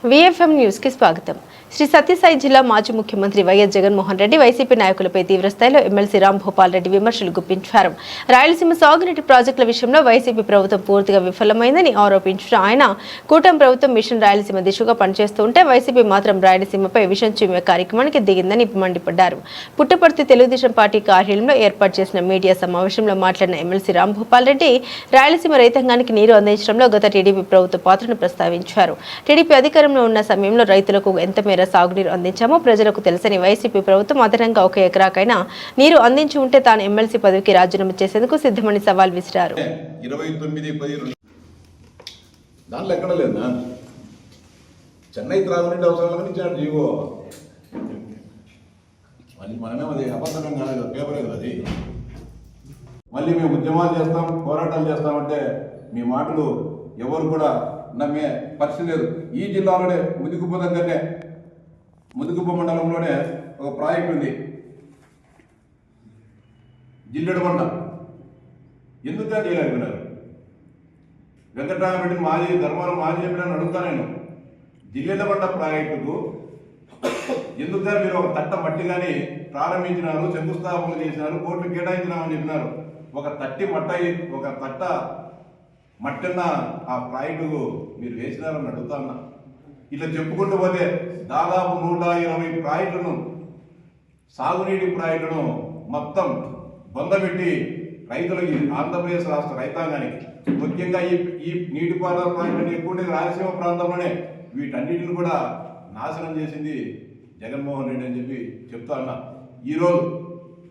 VFM news కి స్వాగతం. శ్రీ సత్యసాయి జిల్లా మాజీ ముఖ్యమంత్రి వైఎస్ జగన్మోహన్ రెడ్డి వైసీపీ నాయకులపై తీవ్రస్థాయిలో ఎమ్మెల్సీ రాంభూపాల్ రెడ్డి విమర్శలు గుప్పించారు. రాయలసీమ సాగునీటి ప్రాజెక్టుల విషయంలో వైసీపీ ప్రభుత్వం పూర్తిగా విఫలమైందని ఆరోపించిన ఆయన కూటమి ప్రభుత్వం మిషన్ రాయలసీమ దిశగా పనిచేస్తుంటే వైసీపీ మాత్రం రాయలసీమపై విషం చిమ్మే కార్యక్రమానికి దిగిందని మండిపడ్డారు. పుట్టపర్తి తెలుగుదేశం పార్టీ కార్యాలయంలో ఏర్పాటు చేసిన మీడియా సమావేశంలో మాట్లాడిన ఎమ్మెల్సీ రాంభూపాల్ రెడ్డి రాయలసీమ రైతాంగానికి నీరు అందించడంలో గత టీడీపీ ప్రభుత్వ పాత్రను ప్రస్తావించారు. టీడీపీ అధికారంలో ఉన్న సమయంలో రైతులకు ఎంత మేర సాగునీరు అందించామో ప్రజలకు తెలుసని వైసీపీ ప్రభుత్వం అదనంగా 1 ఎకరాకైనా నీరు అందించి ఉంటే తాను ఎమ్మెల్సీ పదవికి రాజీనామా చేసేందుకు సిద్ధమని సవాల్ విసిరారు. చెన్నై త్రాగునీటి అవసరాలను ఇచ్చాడు జీవో. మనమే అది అబద్ధం కాలేదు, పేపరే కదా అది. మళ్ళీ మేము ఉద్యమాలు చేస్తాం, పోరాటాలు చేస్తామంటే మీ మాటలు ఎవరు కూడా నమ్మే పరిస్థితి లేదు. ఈ జిల్లాలోనే ముదిగుప్ప దగ్గరనే ముదిగుప్ప మండలంలోనే ఒక ప్రాజెక్ట్ ఉంది, జిల్లెడబండ. ఎందుకు చేయలేకపోయినారు? వెంకటరామరెడ్డి ధర్మారం మాజీ చెప్పిన అడుగుతా నేను, జిల్లెడబండ ప్రాజెక్టుకు ఎందుకు మీరు ఒక తట్ట మట్టి కానీ ప్రారంభించినారు, శంకుస్థాపన చేసినారు, కోట్లు కేటాయించినామని చెప్పినారు. ఒక తట్ట మట్టన్న ఆ ప్రాజెక్టు మీరు వేసినారని అడుగుతా ఉన్నా. ఇట్లా చెప్పుకుంటూ పోతే దాదాపు 120 ప్రాజెక్టులను, సాగునీటి ప్రాజెక్టులను మొత్తం బొందబెట్టి రైతులకి, ఆంధ్రప్రదేశ్ రాష్ట్ర రైతాంగానికి, ముఖ్యంగా ఈ నీటిపారుదల ప్రాజెక్టులు ఎక్కువ రాయలసీమ ప్రాంతంలోనే వీటన్నిటిని కూడా నాశనం చేసింది జగన్మోహన్ రెడ్డి అని చెప్పి చెప్తా ఉన్నా. ఈరోజు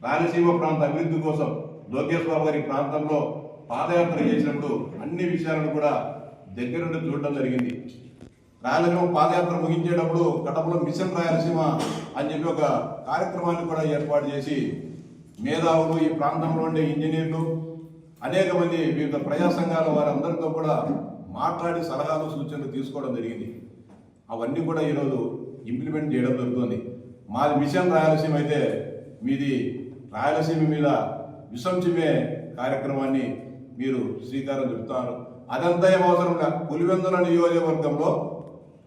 రాయలసీమ ప్రాంత అభివృద్ధి కోసం లోకేష్ బాబు గారి ప్రాంతంలో పాదయాత్ర చేసినప్పుడు అన్ని విషయాలను కూడా దగ్గరుండి చూడటం జరిగింది. రాయలసీమ పాదయాత్ర ముగించేటప్పుడు కడపలో మిషన్ రాయలసీమ అని చెప్పి ఒక కార్యక్రమాన్ని కూడా ఏర్పాటు చేసి మేధావులు, ఈ ప్రాంతంలో ఉండే ఇంజనీర్లు, అనేక మంది వివిధ ప్రజా సంఘాల వారందరితో కూడా మాట్లాడి సలహాలు, సూచనలు తీసుకోవడం జరిగింది. అవన్నీ కూడా ఈరోజు ఇంప్లిమెంట్ చేయడం జరుగుతుంది. మాది మిషన్ రాయలసీమ అయితే మీది రాయలసీమ మీద విషం చిమ్మే కార్యక్రమాన్ని మీరు శ్రీకారం చుడతారు. అదంతా ఏం అవసరం లేదు. పులివెందుల నియోజకవర్గంలో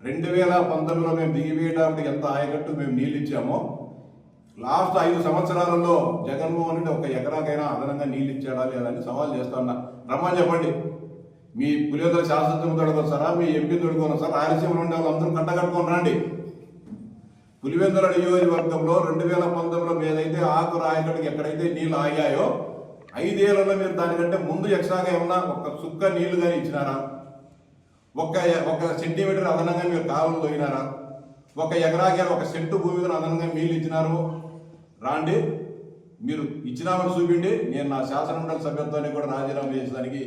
2019లో మేము దిగివేయడానికి ఎంత ఆయకట్టు మేము నీళ్ళు ఇచ్చామో, లాస్ట్ 5 సంవత్సరాలలో జగన్మోహన్ రెడ్డి 1 ఎకరాకైనా అదనంగా నీళ్ళు ఇచ్చాడా లేదని సవాల్ చేస్తా ఉన్నా. రమ్మని చెప్పండి. మీ పులివెందుల శాసనసభ తొడుకొస్తారా, మీ ఎంపీ తొడుకొని వస్తారా, రాయలసీమలో ఉండే వాళ్ళందరూ కట్టకట్టుకొని రండి. పులివెందుల నియోజకవర్గంలో 2019లో మీదైతే ఆకుర ఆయకట్టుకి ఎక్కడైతే నీళ్ళు ఆగాయో 5 ఏళ్లలో మీరు దానికంటే ముందు ఎక్స్ట్రాగా ఏమన్నా ఒక సుక్క నీళ్లు కానీ ఇచ్చినారా? ఒక సెంటీమీటర్ అదనంగా మీరు కాలువలు తోగినారా? 1 ఎకరాకి 1 సెంటు భూమికి అదనంగా నీళ్ళు ఇచ్చినారు? రాండి, మీరు ఇచ్చినామని చూపిండి. నేను నా శాసనమండలి సభ్యత్వాన్ని కూడా రాజీనామా చేసేదానికి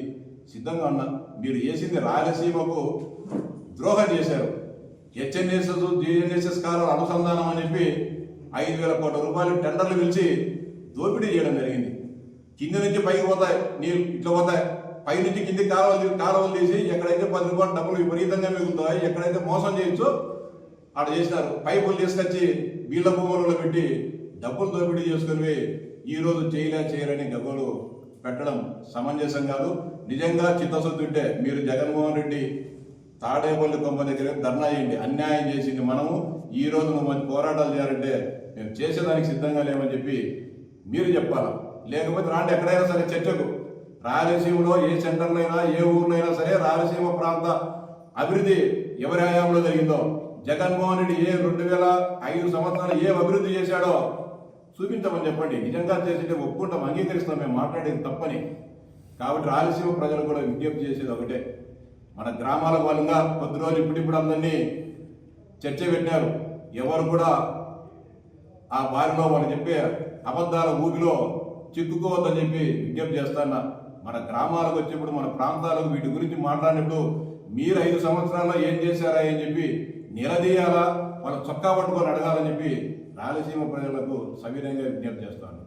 సిద్ధంగా ఉన్నా. మీరు చేసింది రాయలసీమకు ద్రోహం చేశారు. హెచ్ఎన్ఎస్ఎస్, జిఎన్ఎస్ఎస్ కాలం అనుసంధానం అని చెప్పి 5,000 కోట్ల రూపాయలు టెండర్లు పిలిచి దోపిడీ చేయడం జరిగింది. కింది నుంచి పైకి పోతాయి నీళ్ళు, ఇట్లా పోతాయి. పై నుంచి కింది కాలువలు తీసి ఎక్కడైతే 10 రూపాయల డబ్బులు విపరీతంగా మిగులుతాయి, ఎక్కడైతే మోసం చేయొచ్చో అక్కడ చేసినారు. పైపులు తీసుకొచ్చి వీళ్ళ భూములలో పెట్టి డబ్బులు దోపిడీ చేసుకుని ఈరోజు చేయరని గగ్గోలు పెట్టడం సమంజసం కాదు. నిజంగా చిత్తశుద్ధి ఉంటే మీరు జగన్మోహన్ రెడ్డి తాడేపల్లి కొమ్మ దగ్గర ధర్నా చేయండి. అన్యాయం చేసింది మనము. ఈ రోజు నువ్వు మంచి పోరాటాలు చేయాలంటే మేము చేసేదానికి సిద్ధంగా లేమని చెప్పి మీరు చెప్పాలి. లేకపోతే రాండి, ఎక్కడైనా సరే చర్చకు. రాయలసీమలో ఏ సెంటర్లో అయినా, ఏ ఊర్లో సరే రాయలసీమ ప్రాంత అభివృద్ధి ఎవరి హయాంలో జరిగిందో, జగన్మోహన్ రెడ్డి 2005 సంవత్సరాలు ఏ అభివృద్ధి చేశాడో చూపించమని చెప్పండి. నిజంగా చేసేటే ఒప్పుకుంటాం, అంగీకరిస్తాం. మేము మాట్లాడేది తప్పని. కాబట్టి రాయలసీమ ప్రజలు కూడా విజ్ఞప్తి చేసేది ఒకటే, మన గ్రామాల మూలంగా కొద్ది రోజులు ఇప్పుడు అందరినీ చర్చ పెట్టారు. ఎవరు కూడా ఆ బారిలో వాళ్ళు చెప్పే అబద్ధాల ఊగిలో చిక్కుకోవద్దని చెప్పి విజ్ఞప్తి చేస్తాను. మన గ్రామాలకు వచ్చేప్పుడు, మన ప్రాంతాలకు వీటి గురించి మాట్లాడినప్పుడు మీరు 5 సంవత్సరాల్లో ఏం చేశారా అని చెప్పి నిలదీయాలా, వాళ్ళు చొక్కా పట్టుకొని అడగాలని చెప్పి రాయలసీమ ప్రజలకు సవినయంగా విజ్ఞప్తి చేస్తాను.